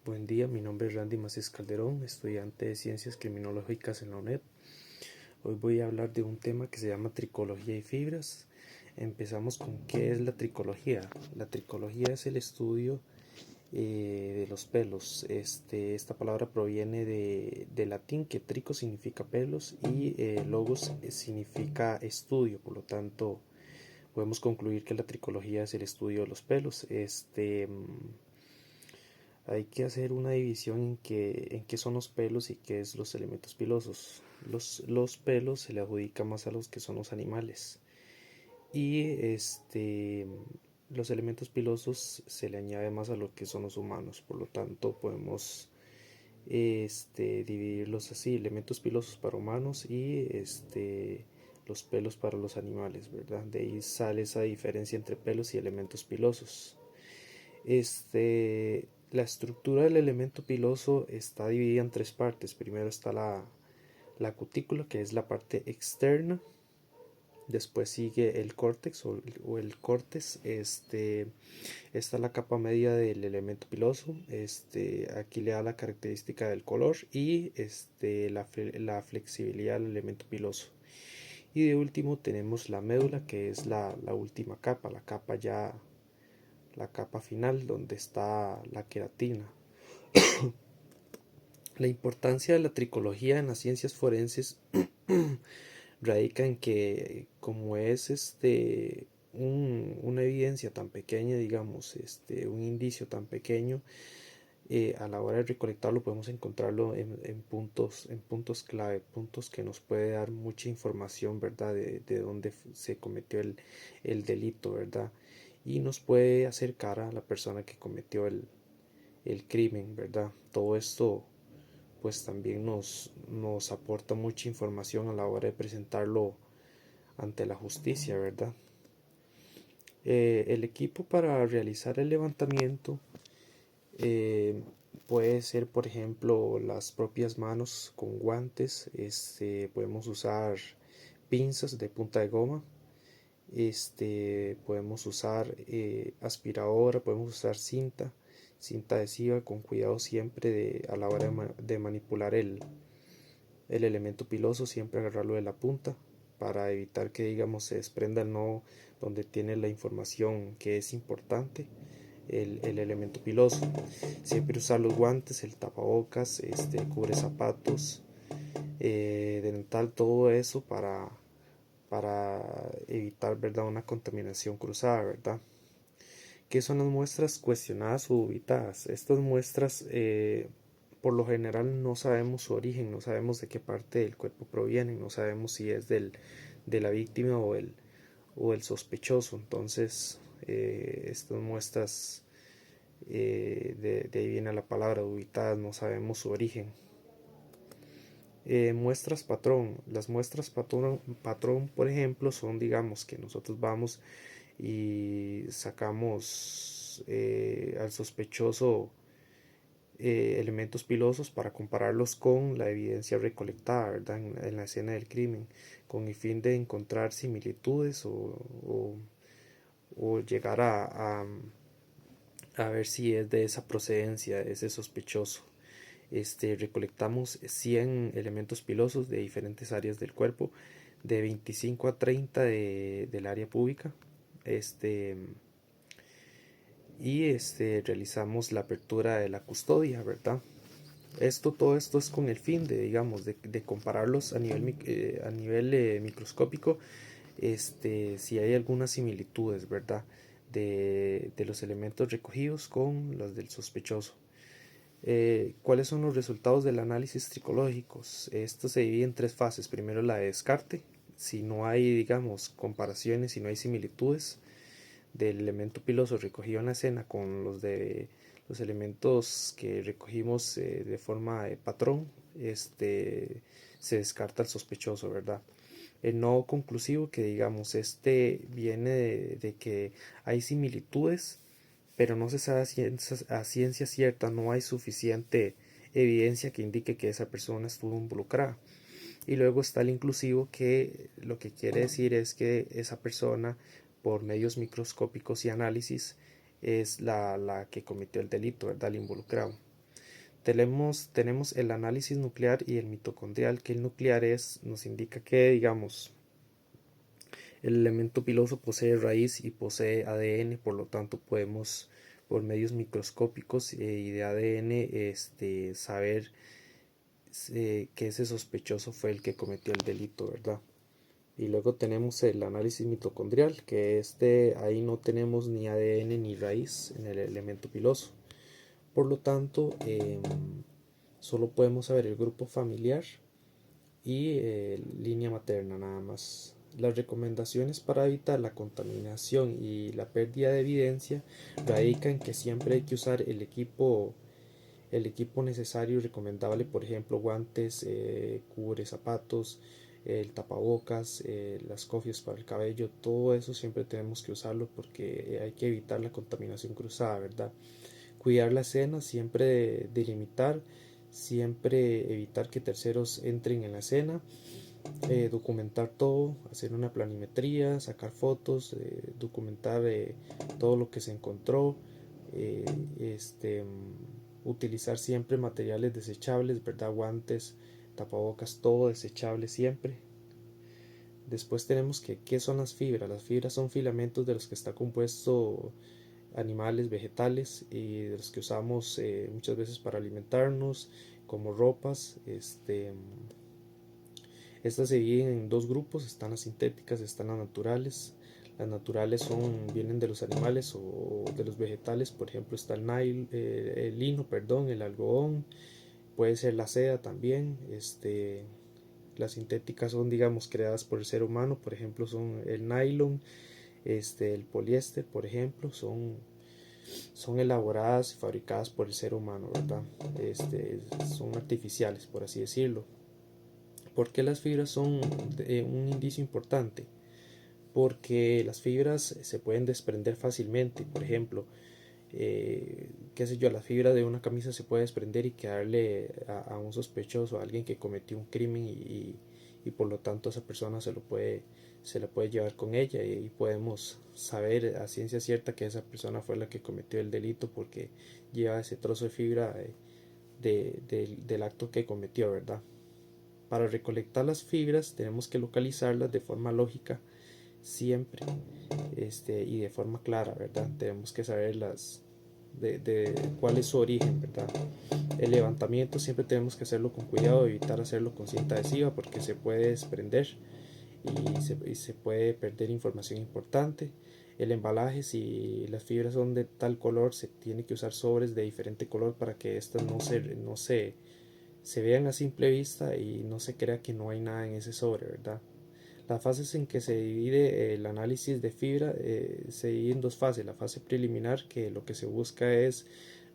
Buen día, mi nombre es Randy Macías Calderón, estudiante de Ciencias Criminológicas en la UNED. Hoy voy a hablar de un tema que se llama tricología y fibras. Empezamos con qué es la tricología. La tricología es el estudio de los pelos. Esta palabra proviene de latín, que trico significa pelos y logos significa estudio. Por lo tanto, podemos concluir que la tricología es el estudio de los pelos. Hay que hacer una división en qué son los pelos y qué es los elementos pilosos. Los pelos se le adjudica más a los que son los animales. Y los elementos pilosos se le añade más a lo que son los humanos. Por lo tanto, podemos dividirlos así: elementos pilosos para humanos y los pelos para los animales, ¿verdad? De ahí sale esa diferencia entre pelos y elementos pilosos. La estructura del elemento piloso está dividida en tres partes. Primero está la cutícula, que es la parte externa. Después sigue el córtex o el cortes. Esta es la capa media del elemento piloso. Aquí le da la característica del color y la flexibilidad del elemento piloso. Y de último tenemos la médula, que es la última capa, la capa final donde está la queratina. La importancia de la tricología en las ciencias forenses radica en que, como es una evidencia tan pequeña, digamos, un indicio tan pequeño, a la hora de recolectarlo podemos encontrarlo en puntos clave, puntos que nos puede dar mucha información, ¿verdad? De dónde se cometió el delito, ¿verdad? Y nos puede acercar a la persona que cometió el crimen, ¿verdad? Todo esto pues también nos aporta mucha información a la hora de presentarlo ante la justicia, ¿verdad? El equipo para realizar el levantamiento eh, puede ser, por ejemplo, las propias manos con guantes. Podemos usar pinzas de punta de goma. Podemos usar aspiradora, podemos usar cinta adhesiva, con cuidado siempre a la hora de manipular el elemento piloso, siempre agarrarlo de la punta para evitar que, digamos, se desprenda el nodo donde tiene la información que es importante, el elemento piloso. Siempre usar los guantes, el tapabocas, cubre zapatos, dental, todo eso para evitar, ¿verdad?, una contaminación cruzada, ¿verdad? ¿Qué son las muestras cuestionadas o dubitadas? Estas muestras, por lo general, no sabemos su origen, no sabemos de qué parte del cuerpo provienen, no sabemos si es de la víctima o el sospechoso. Entonces, estas muestras, de ahí viene la palabra dubitadas, no sabemos su origen. Muestras patrón. Las muestras patrón, por ejemplo, son, digamos, que nosotros vamos y sacamos al sospechoso elementos pilosos para compararlos con la evidencia recolectada, ¿verdad?, en la escena del crimen, con el fin de encontrar similitudes o llegar a ver si es de esa procedencia, ese sospechoso. Recolectamos 100 elementos pilosos de diferentes áreas del cuerpo, de 25 a 30 del área pública. Realizamos la apertura de la custodia, ¿verdad? Todo esto es con el fin de, digamos, de compararlos a nivel microscópico, si hay algunas similitudes, ¿verdad?, de los elementos recogidos con los del sospechoso. ¿Cuáles son los resultados del análisis tricológicos? Esto se divide en tres fases. Primero, la de descarte. Si no hay, digamos, comparaciones, si no hay similitudes del elemento piloso recogido en la escena con los elementos que recogimos de forma de patrón, se descarta el sospechoso, ¿verdad? El no conclusivo, que digamos, viene de que hay similitudes, pero no se sabe a ciencia cierta, no hay suficiente evidencia que indique que esa persona estuvo involucrada. Y luego está el inclusivo, que lo que quiere decir es que esa persona, por medios microscópicos y análisis, es la que cometió el delito, ¿verdad?, el involucrado. tenemos el análisis nuclear y el mitocondrial, que el nuclear nos indica que, digamos, el elemento piloso posee raíz y posee ADN, por lo tanto podemos por medios microscópicos y de ADN saber que ese sospechoso fue el que cometió el delito, ¿verdad? Y luego tenemos el análisis mitocondrial, que ahí no tenemos ni ADN ni raíz en el elemento piloso. Por lo tanto, solo podemos saber el grupo familiar y línea materna nada más. Las recomendaciones para evitar la contaminación y la pérdida de evidencia radican en que siempre hay que usar el equipo necesario y recomendable, por ejemplo, guantes, cubre zapatos, el tapabocas, las cofias para el cabello, todo eso siempre tenemos que usarlo porque hay que evitar la contaminación cruzada, ¿verdad? Cuidar la escena, siempre delimitar, siempre evitar que terceros entren en la escena, documentar todo, hacer una planimetría, sacar fotos, documentar todo lo que se encontró, eh, este, utilizar siempre materiales desechables, ¿verdad? Guantes, tapabocas, todo desechable siempre. Después tenemos qué son las fibras. Las fibras son filamentos de los que está compuesto animales, vegetales y de los que usamos muchas veces para alimentarnos, como ropas. Estas se dividen en dos grupos, están las sintéticas, están las naturales. Las naturales vienen de los animales o de los vegetales, por ejemplo está el lino, perdón, el algodón, puede ser la seda también. Las sintéticas son, digamos, creadas por el ser humano, por ejemplo son el nylon, el poliéster, por ejemplo, son elaboradas y fabricadas por el ser humano, ¿verdad? Son artificiales, por así decirlo. ¿Por qué las fibras son un indicio importante? Porque las fibras se pueden desprender fácilmente. Por ejemplo, qué sé yo, la fibra de una camisa se puede desprender y quedarle a un sospechoso, a alguien que cometió un crimen y por lo tanto esa persona se la puede llevar con ella y podemos saber a ciencia cierta que esa persona fue la que cometió el delito porque lleva ese trozo de fibra del acto que cometió, ¿verdad? Para recolectar las fibras tenemos que localizarlas de forma lógica siempre, y de forma clara, ¿verdad? Tenemos que saber de cuál es su origen, ¿verdad? El levantamiento siempre tenemos que hacerlo con cuidado, evitar hacerlo con cinta adhesiva porque se puede desprender y se puede perder información importante. El embalaje, si las fibras son de tal color, se tiene que usar sobres de diferente color para que estas se vean a simple vista y no se crea que no hay nada en ese sobre, ¿verdad? Las fases en que se divide el análisis de fibra se divide en dos fases. La fase preliminar, que lo que se busca es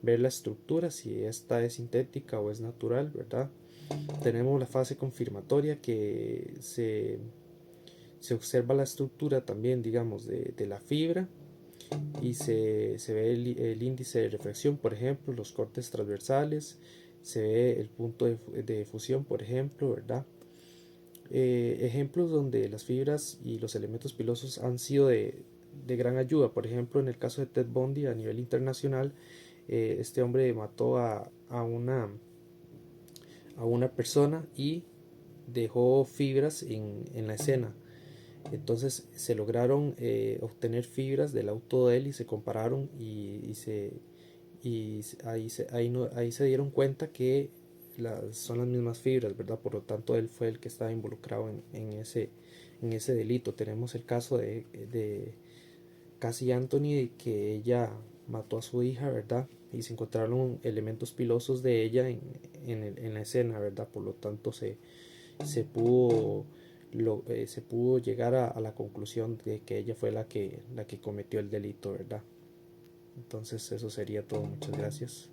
ver la estructura, si esta es sintética o es natural, ¿verdad? Tenemos la fase confirmatoria, que se observa la estructura también, digamos, de la fibra y se ve el índice de refracción, por ejemplo, los cortes transversales, se ve el punto de fusión, por ejemplo, ¿verdad? Ejemplos donde las fibras y los elementos pilosos han sido de gran ayuda, por ejemplo, en el caso de Ted Bundy a nivel internacional, este hombre mató a una persona y dejó fibras en la escena. Entonces se lograron obtener fibras del auto de él y se compararon ahí se dieron cuenta que son las mismas fibras, ¿verdad? Por lo tanto, él fue el que estaba involucrado en ese delito. Tenemos el caso de Cassie Anthony, que ella mató a su hija, ¿verdad? Y se encontraron elementos pilosos de ella en la escena, ¿verdad? Por lo tanto, se pudo, se pudo llegar a la conclusión de que ella fue la que cometió el delito, ¿verdad? Entonces eso sería todo, muchas gracias.